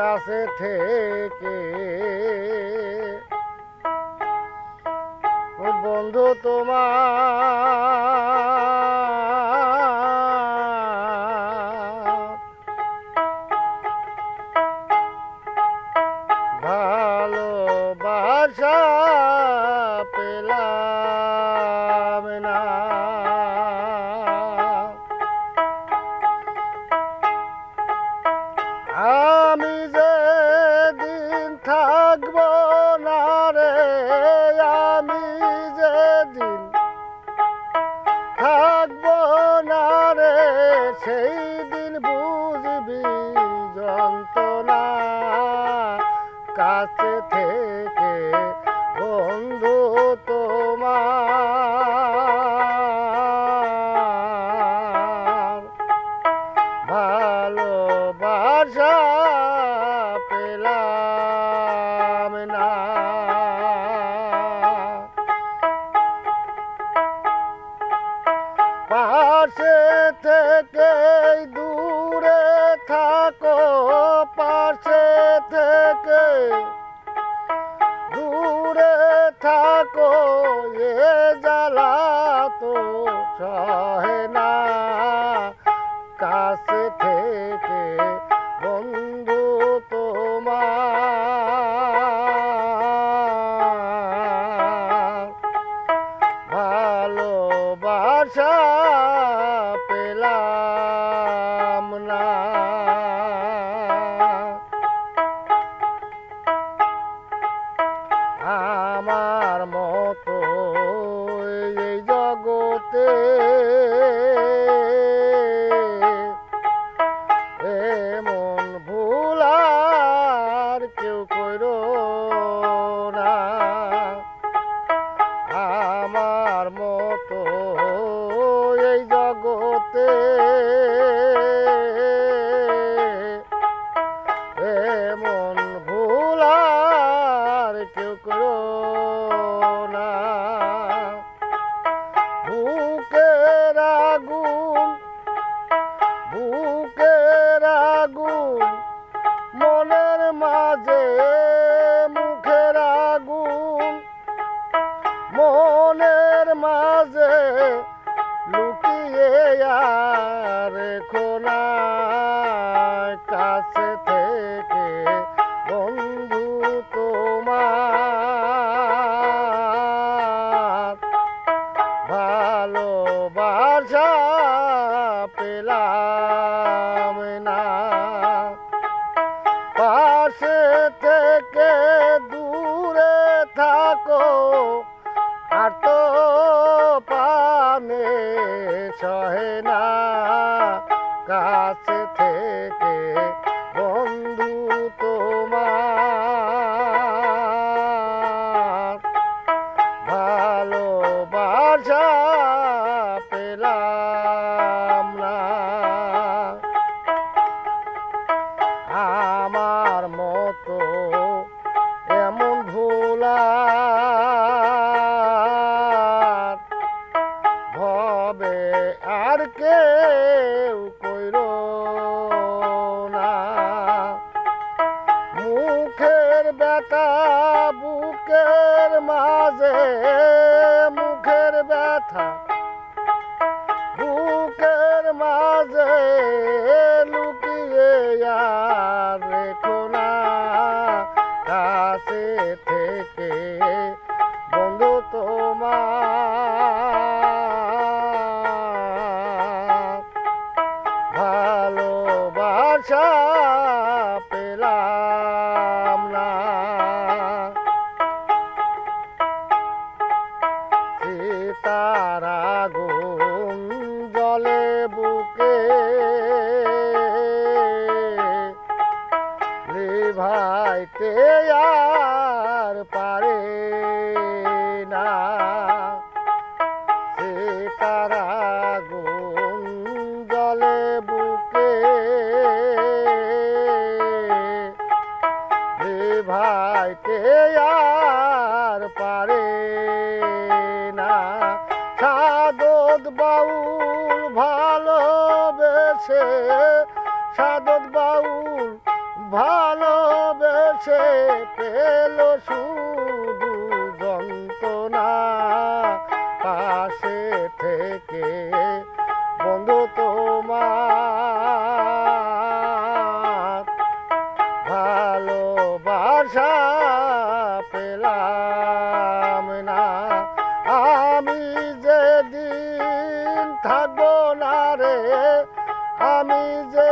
কাছে থেকে বন্ধু তোমার ভালোবাসা পেলাম না। আমি যেদিন থাকব না রে, আমি যেদিন থাকব না রে, সেই দিন বুঝবি যন্ত্রণা কাছে থেকে বন্ধু তোমার ভালোবাসা পেলাম না। পাশে থেকে দূরে থাকো, পাশে থেকে দূরে থাকো, এ জ্বালা তো সহে না কাছে থেকে বন্ধু তোমার ভালোবাসা পেলাম না। আমার মতো এই জগতে এমন ভুল আর কেউ করো না। আমার মতো এই জগতে এমন ভুল আর কেউ করো না। বুকের আগুন, বুকের আগুন মনের মাঝে, মুখের আগুন মনের মাঝে লুকিয়ে আর রেখো না কাছে থেকে বন্ধু তোমার ভালোবাসা পেলাম না। পাশে থেকে দূরে থাকো, আর তো পানে সহে না কাছে থেকে বন্ধু তোমার ভালোবাসা পেলাম না। আমার মতো এমন ভোলা ভবে আর কেউ কইরো না। মুখের ব্যথা বুকের মাঝে, মুখের ব্যথা বুকের মাঝে লুকিয়ে আর রেখো না কাছে থেকে বন্ধু তোমার ভালোবাসা পেলাম না। সীতার আগুন জলে বুকে নিভাইতে আর পারে না। সীতার আগুন জলে বুকে নিভাইতে আর পারে না। সাদত বাউল ভালোবেসে, সাদত বাউল ভালোবেসে পেল শুধু যন্ত্রণা, পাশে থেকে বন্ধু তোমার ভালোবাসা পেলাম না। আমি যেদিন থাকবো না রে, আমি যে